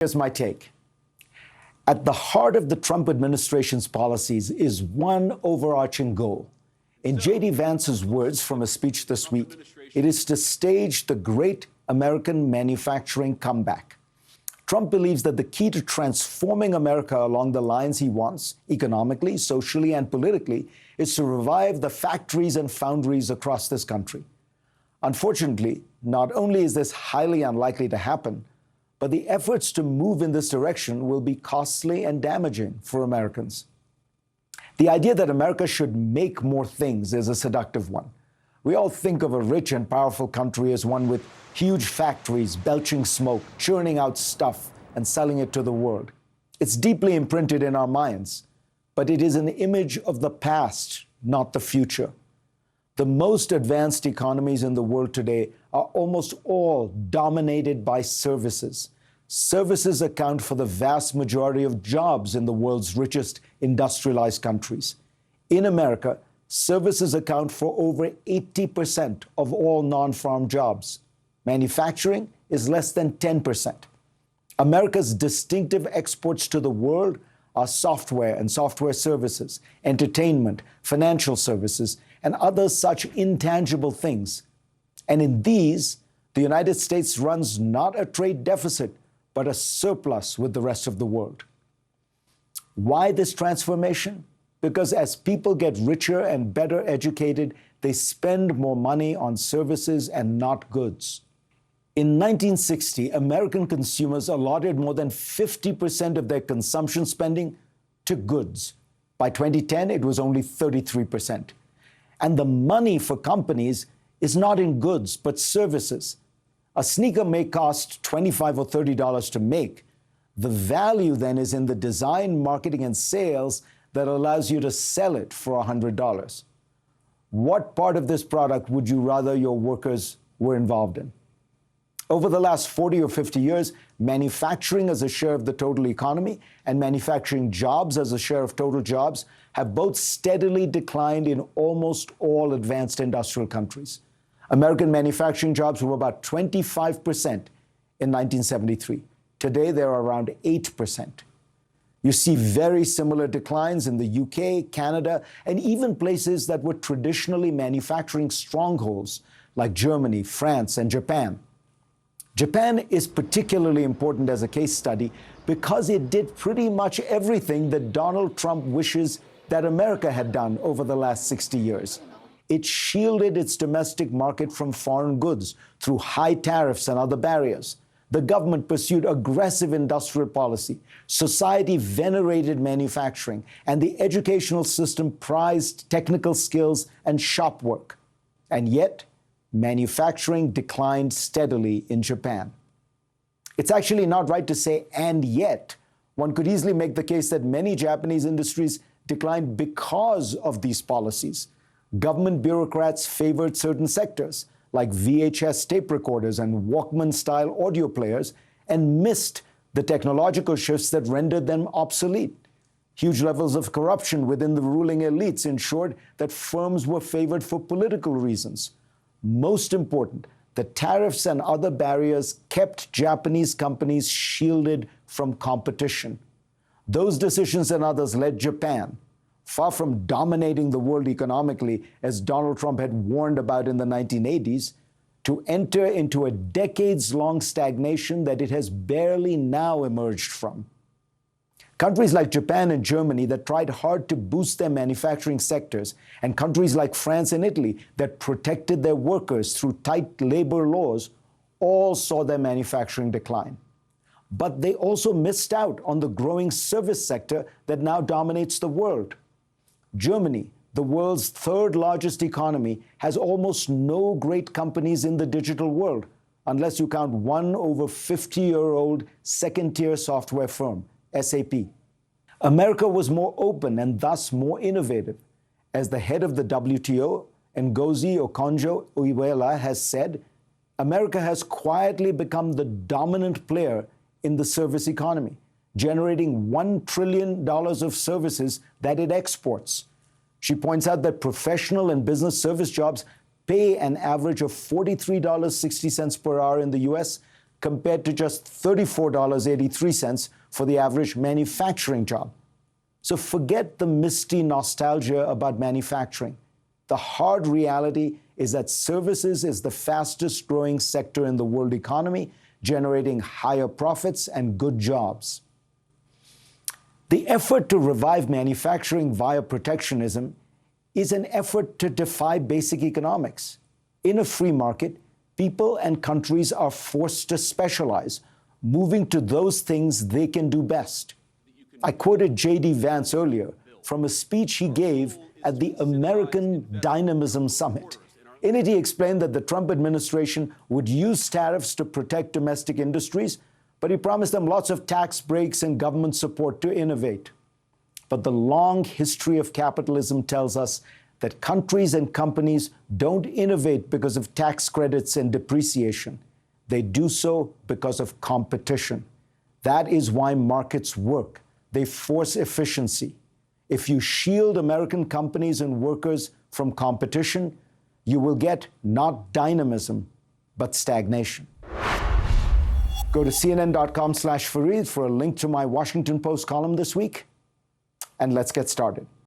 Here's my take. At the heart of the Trump administration's policies is one overarching goal. In J.D. Vance's words from a speech this week, it is to stage the great American manufacturing comeback. Trump believes that the key to transforming America along the lines he wants, economically, socially, and politically, is to revive the factories and foundries across this country. Unfortunately, not only is this highly unlikely to happen, but the efforts to move in this direction will be costly and damaging for Americans. The idea that America should make more things is a seductive one. We all think of a rich and powerful country as one with huge factories, belching smoke, churning out stuff, and selling it to the world. It's deeply imprinted in our minds, but it is an image of the past, not the future. The most advanced economies in the world today are almost all dominated by services. Services account for the vast majority of jobs in the world's richest industrialized countries. In America, services account for over 80% of all non-farm jobs. Manufacturing is less than 10%. America's distinctive exports to the world are software and software services, entertainment, financial services, and other such intangible things. And in these, the United States runs not a trade deficit, but a surplus with the rest of the world. Why this transformation? Because as people get richer and better educated, they spend more money on services and not goods. In 1960, American consumers allotted more than 50% of their consumption spending to goods. By 2010, it was only 33%. And the money for companies is not in goods, but services. A sneaker may cost $25 or $30 to make. The value then is in the design, marketing, and sales that allows you to sell it for $100. What part of this product would you rather your workers were involved in? Over the last 40 or 50 years, manufacturing as a share of the total economy and manufacturing jobs as a share of total jobs have both steadily declined in almost all advanced industrial countries. American manufacturing jobs were about 25% in 1973. Today, they're around 8%. You see very similar declines in the UK, Canada, and even places that were traditionally manufacturing strongholds like Germany, France, and Japan. Japan is particularly important as a case study because it did pretty much everything that Donald Trump wishes that America had done over the last 60 years. It shielded its domestic market from foreign goods through high tariffs and other barriers. The government pursued aggressive industrial policy. Society venerated manufacturing, and the educational system prized technical skills and shop work. And yet, manufacturing declined steadily in Japan. It's actually not right to say "and yet." One could easily make the case that many Japanese industries declined because of these policies. Government bureaucrats favored certain sectors, like VHS tape recorders and Walkman-style audio players, and missed the technological shifts that rendered them obsolete. Huge levels of corruption within the ruling elites ensured that firms were favored for political reasons. Most important, the tariffs and other barriers kept Japanese companies shielded from competition. Those decisions and others led Japan, far from dominating the world economically, as Donald Trump had warned about in the 1980s, to enter into a decades-long stagnation that it has barely now emerged from. Countries like Japan and Germany that tried hard to boost their manufacturing sectors, and countries like France and Italy that protected their workers through tight labor laws, all saw their manufacturing decline. But they also missed out on the growing service sector that now dominates the world. Germany, the world's third largest economy, has almost no great companies in the digital world, unless you count one over 50-year-old second-tier software firm, SAP. America was more open and thus more innovative. As the head of the WTO, Ngozi Okonjo-Iweala, has said, America has quietly become the dominant player in the service economy, generating $1 trillion of services that it exports. She points out that professional and business service jobs pay an average of $43.60 per hour in the U.S., compared to just $34.83 for the average manufacturing job. So forget the misty nostalgia about manufacturing. The hard reality is that services is the fastest growing sector in the world economy, generating higher profits and good jobs. The effort to revive manufacturing via protectionism is an effort to defy basic economics. In a free market, people and countries are forced to specialize, moving to those things they can do best. I quoted J.D. Vance earlier from a speech he gave at the American Dynamism Summit. In it, he explained that the Trump administration would use tariffs to protect domestic industries, but he promised them lots of tax breaks and government support to innovate. But the long history of capitalism tells us that countries and companies don't innovate because of tax credits and depreciation. They do so because of competition. That is why markets work. They force efficiency. If you shield American companies and workers from competition, you will get not dynamism, but stagnation. Go to cnn.com/Fareed for a link to my Washington Post column this week, and let's get started.